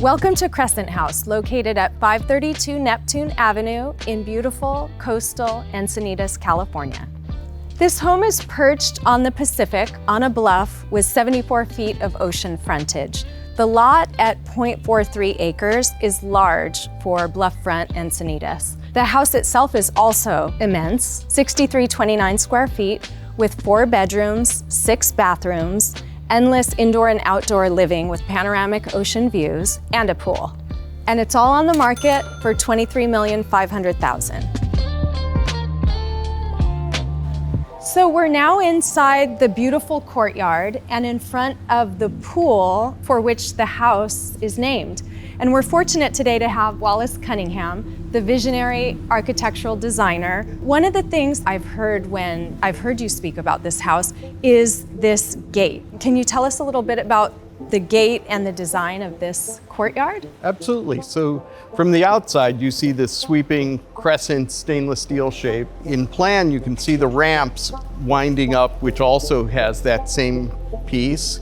Welcome to Crescent House, located at 532 Neptune Avenue in beautiful coastal Encinitas, California. This home is perched on the Pacific on a bluff with 74 feet of ocean frontage. The lot at 0.43 acres is large for bluff-front Encinitas. The house itself is also immense, 6,329 square feet with 4 bedrooms, 6 bathrooms, endless indoor and outdoor living with panoramic ocean views, and a pool. And it's all on the market for $23,500,000. So we're now inside the beautiful courtyard and in front of the pool for which the house is named. And we're fortunate today to have Wallace Cunningham, the visionary architectural designer. One of the things I've heard when I've heard you speak about this house is this gate. Can you tell us a little bit about the gate and the design of this courtyard? Absolutely. So from the outside, you see this sweeping crescent stainless steel shape. In plan, you can see the ramps winding up, which also has that same piece.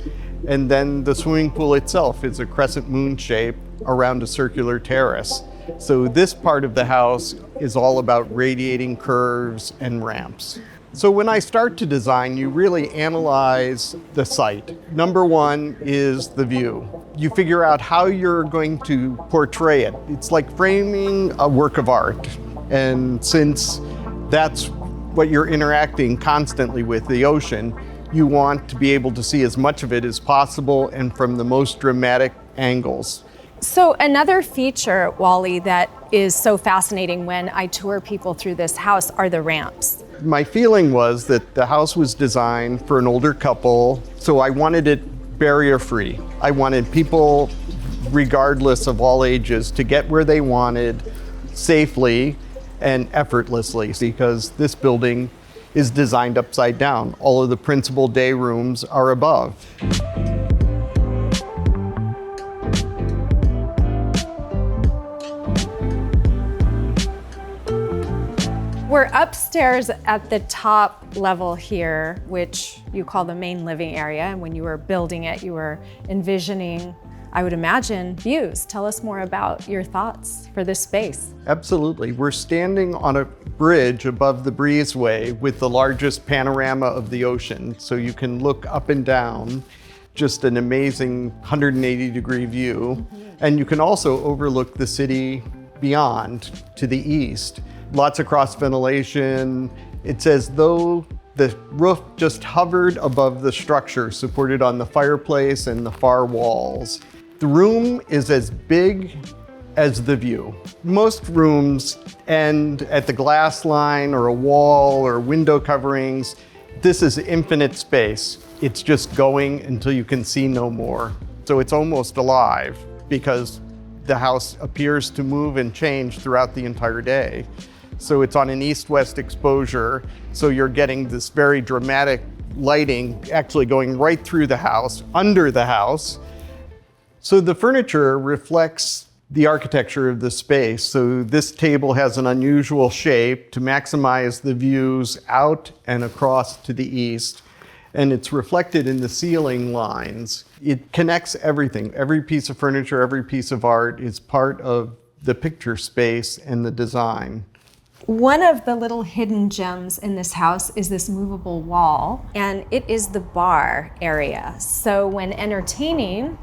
And then the swimming pool itself is a crescent moon shape around a circular terrace. So this part of the house is all about radiating curves and ramps. So when I start to design, you really analyze the site. Number one is the view. You figure out how you're going to portray it. It's like framing a work of art. And since that's what you're interacting constantly with, the ocean, you want to be able to see as much of it as possible and from the most dramatic angles. So another feature, Wally, that is so fascinating when I tour people through this house are the ramps. My feeling was that the house was designed for an older couple, so I wanted it barrier-free. I wanted people, regardless of all ages, to get where they wanted safely and effortlessly, because this building is designed upside down. All of the principal day rooms are above. We're upstairs at the top level here, which you call the main living area. And when you were building it, you were envisioning, I would imagine, views. Tell us more about your thoughts for this space. Absolutely. We're standing on a bridge above the breezeway with the largest panorama of the ocean. So you can look up and down, just an amazing 180-degree view. And you can also overlook the city beyond to the east. Lots of cross ventilation. It's as though the roof just hovered above the structure, supported on the fireplace and the far walls. The room is as big as the view. Most rooms end at the glass line or a wall or window coverings. This is infinite space. It's just going until you can see no more. So it's almost alive because the house appears to move and change throughout the entire day. So it's on an east-west exposure, so you're getting this very dramatic lighting actually going right through the house, under the house. So the furniture reflects the architecture of the space. So this table has an unusual shape to maximize the views out and across to the east, and it's reflected in the ceiling lines. It connects everything. Every piece of furniture, every piece of art is part of the picture space and the design. One of the little hidden gems in this house is this movable wall, and it is the bar area. So when entertaining,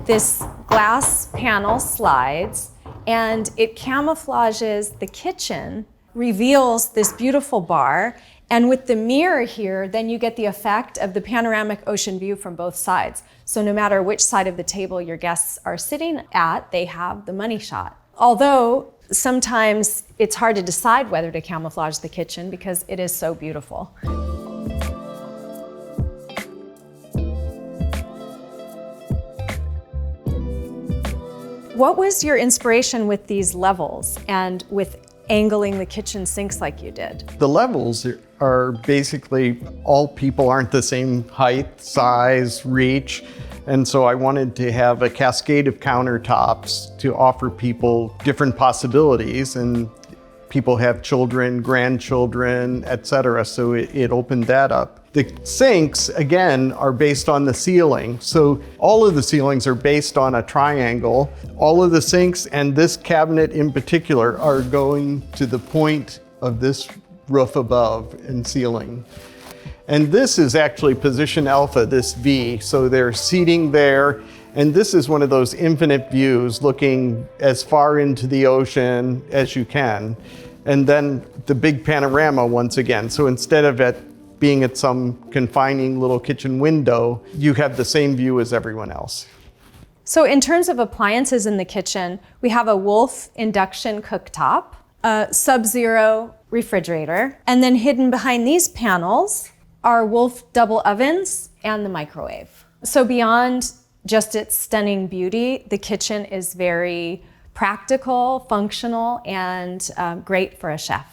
this glass panel slides and it camouflages the kitchen, reveals this beautiful bar, and with the mirror here, then you get the effect of the panoramic ocean view from both sides. So no matter which side of the table your guests are sitting at, they have the money shot. Although sometimes it's hard to decide whether to camouflage the kitchen because it is so beautiful. What was your inspiration with these levels and with angling the kitchen sinks like you did? The levels are basically all people aren't the same height, size, reach. And so I wanted to have a cascade of countertops to offer people different possibilities. And people have children, grandchildren, etc. So it opened that up. The sinks, again, are based on the ceiling. So all of the ceilings are based on a triangle. All of the sinks and this cabinet in particular are going to the point of this roof above and ceiling. And this is actually position alpha, this V. So there's seating there. And this is one of those infinite views looking as far into the ocean as you can. And then the big panorama once again. So instead of being at some confining little kitchen window, you have the same view as everyone else. So in terms of appliances in the kitchen, we have a Wolf induction cooktop, a Sub-Zero refrigerator, and then hidden behind these panels are Wolf double ovens and the microwave. So beyond just its stunning beauty, the kitchen is very practical, functional, and great for a chef.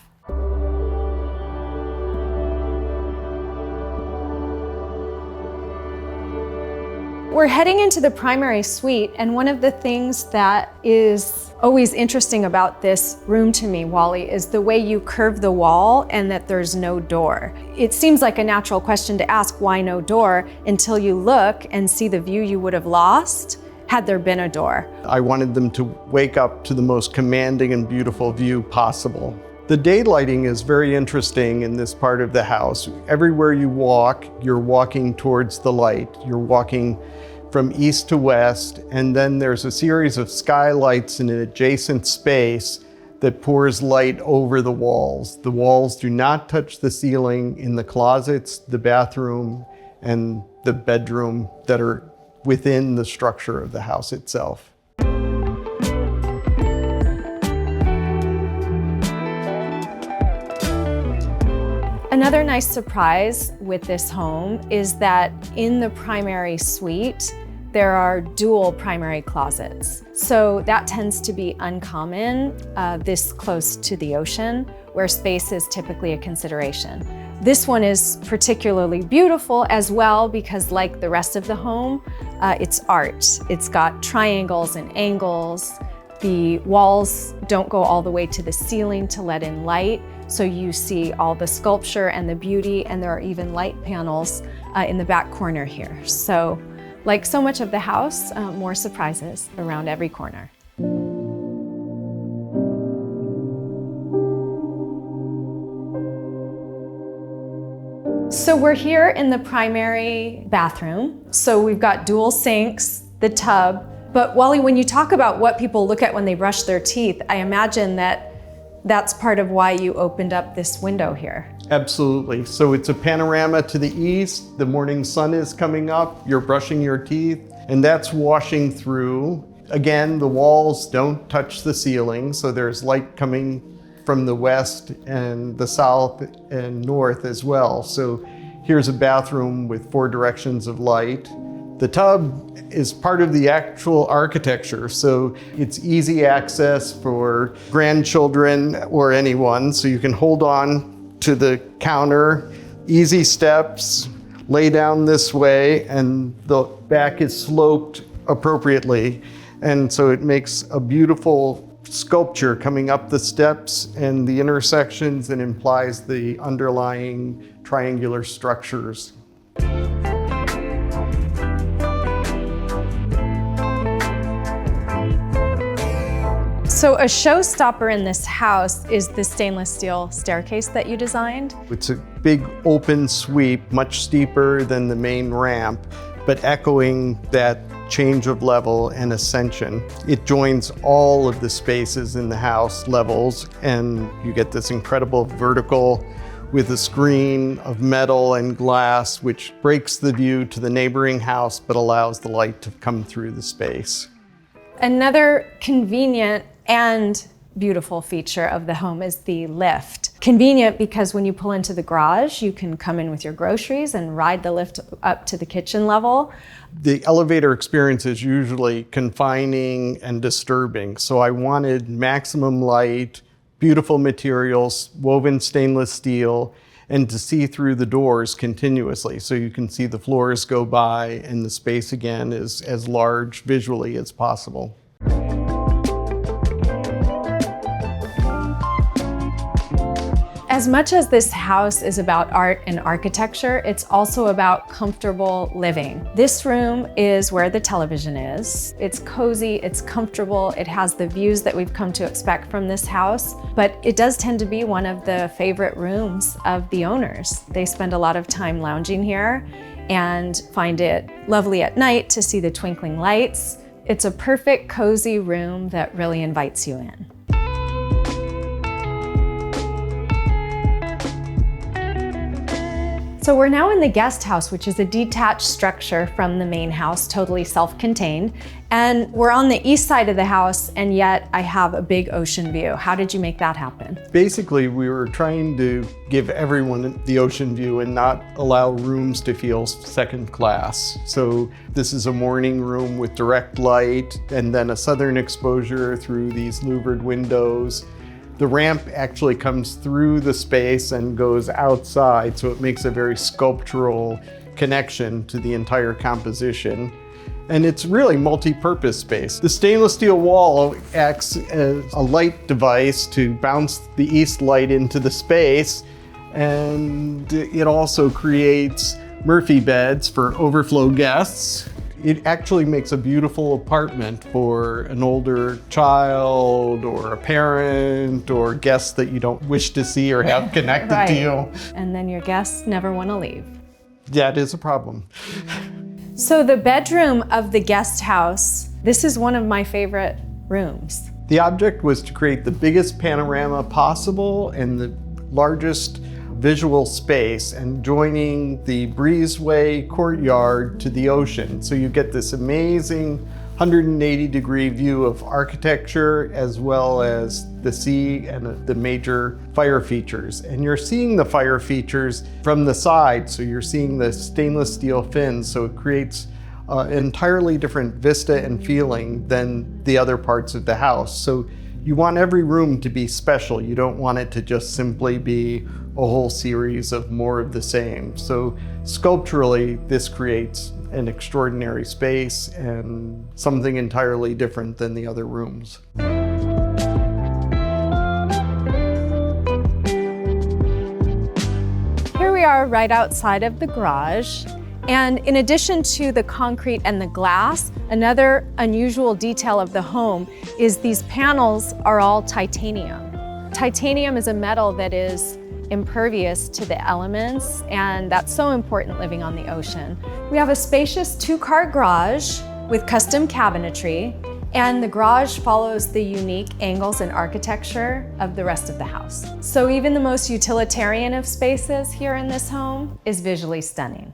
We're heading into the primary suite, and one of the things that is always interesting about this room to me, Wally, is the way you curve the wall and that there's no door. It seems like a natural question to ask, why no door, until you look and see the view you would have lost had there been a door. I wanted them to wake up to the most commanding and beautiful view possible. The daylighting is very interesting in this part of the house. Everywhere you walk, you're walking towards the light. You're walking from east to west, and then there's a series of skylights in an adjacent space that pours light over the walls. The walls do not touch the ceiling in the closets, the bathroom, and the bedroom that are within the structure of the house itself. Another nice surprise with this home is that in the primary suite, there are dual primary closets. So that tends to be uncommon this close to the ocean, where space is typically a consideration. This one is particularly beautiful as well because, like the rest of the home, it's art. It's got triangles and angles. The walls don't go all the way to the ceiling to let in light, so you see all the sculpture and the beauty, and there are even light panels in the back corner here. So, like so much of the house, more surprises around every corner. So we're here in the primary bathroom. So we've got dual sinks, the tub. But Wally, when you talk about what people look at when they brush their teeth, I imagine that that's part of why you opened up this window here. Absolutely. So it's a panorama to the east. The morning sun is coming up. You're brushing your teeth, and that's washing through. Again, the walls don't touch the ceiling, so there's light coming from the west and the south and north as well. So here's a bathroom with 4 directions of light. The tub is part of the actual architecture, so it's easy access for grandchildren or anyone, so you can hold on to the counter, easy steps, lay down this way, and the back is sloped appropriately. And so it makes a beautiful sculpture coming up the steps and the intersections, and implies the underlying triangular structures. So a showstopper in this house is the stainless steel staircase that you designed. It's a big open sweep, much steeper than the main ramp, but echoing that change of level and ascension. It joins all of the spaces in the house levels, and you get this incredible vertical with a screen of metal and glass, which breaks the view to the neighboring house, but allows the light to come through the space. Another convenient and beautiful feature of the home is the lift. Convenient because when you pull into the garage, you can come in with your groceries and ride the lift up to the kitchen level. The elevator experience is usually confining and disturbing, so I wanted maximum light, beautiful materials, woven stainless steel, and to see through the doors continuously, so you can see the floors go by and the space again is as large visually as possible. As much as this house is about art and architecture, it's also about comfortable living. This room is where the television is. It's cozy, it's comfortable, it has the views that we've come to expect from this house, but it does tend to be one of the favorite rooms of the owners. They spend a lot of time lounging here and find it lovely at night to see the twinkling lights. It's a perfect cozy room that really invites you in. So we're now in the guest house, which is a detached structure from the main house, totally self-contained. And we're on the east side of the house, and yet I have a big ocean view. How did you make that happen? Basically, we were trying to give everyone the ocean view and not allow rooms to feel second class. So this is a morning room with direct light and then a southern exposure through these louvered windows. The ramp actually comes through the space and goes outside, so it makes a very sculptural connection to the entire composition. And it's really multi-purpose space. The stainless steel wall acts as a light device to bounce the east light into the space, and it also creates Murphy beds for overflow guests. It actually makes a beautiful apartment for an older child or a parent or guests that you don't wish to see or have connected Right. to you. And then your guests never want to leave. That is a problem. So the bedroom of the guest house, this is one of my favorite rooms. The object was to create the biggest panorama possible and the largest visual space, and joining the breezeway courtyard to the ocean. So you get this amazing 180-degree view of architecture as well as the sea and the major fire features. And you're seeing the fire features from the side, so you're seeing the stainless steel fins, so it creates an entirely different vista and feeling than the other parts of the house. So you want every room to be special. You don't want it to just simply be a whole series of more of the same. So sculpturally, this creates an extraordinary space and something entirely different than the other rooms. Here we are right outside of the garage. And in addition to the concrete and the glass, another unusual detail of the home is these panels are all titanium. Titanium is a metal that is impervious to the elements, and that's so important living on the ocean. We have a spacious two-car garage with custom cabinetry, and the garage follows the unique angles and architecture of the rest of the house. So even the most utilitarian of spaces here in this home is visually stunning.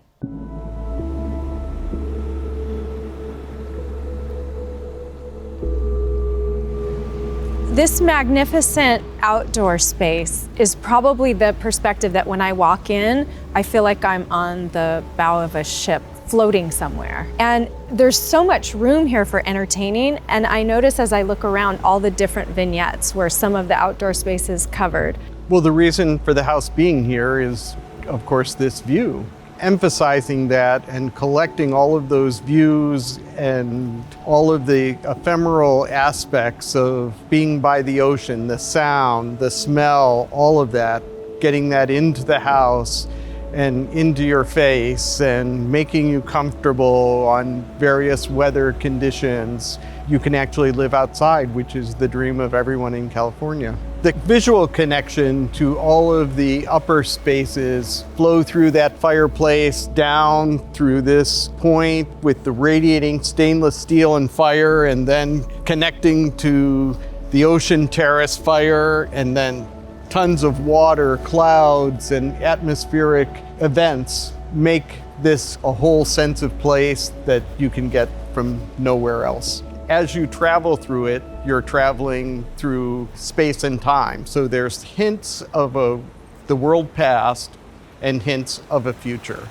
This magnificent outdoor space is probably the perspective that when I walk in, I feel like I'm on the bow of a ship floating somewhere. And there's so much room here for entertaining, and I notice as I look around all the different vignettes where some of the outdoor space is covered. Well, the reason for the house being here is, of course, this view. Emphasizing that and collecting all of those views and all of the ephemeral aspects of being by the ocean, the sound, the smell, all of that, getting that into the house and into your face and making you comfortable on various weather conditions. You can actually live outside, which is the dream of everyone in California. The visual connection to all of the upper spaces flow through that fireplace down through this point with the radiating stainless steel and fire, and then connecting to the ocean terrace fire, and then tons of water, clouds, and atmospheric events make this a whole sense of place that you can get from nowhere else. As you travel through it, you're traveling through space and time. So there's hints of the world past and hints of a future.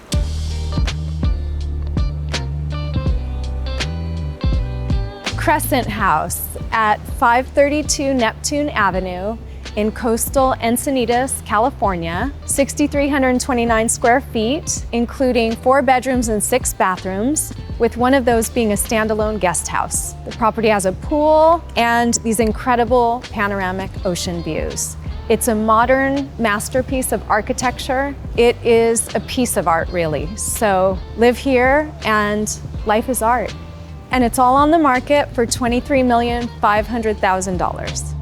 Crescent House at 532 Neptune Avenue in coastal Encinitas, California, 6,329 square feet, including 4 bedrooms and 6 bathrooms, with one of those being a standalone guest house. The property has a pool and these incredible panoramic ocean views. It's a modern masterpiece of architecture. It is a piece of art, really. So live here and life is art. And it's all on the market for $23,500,000.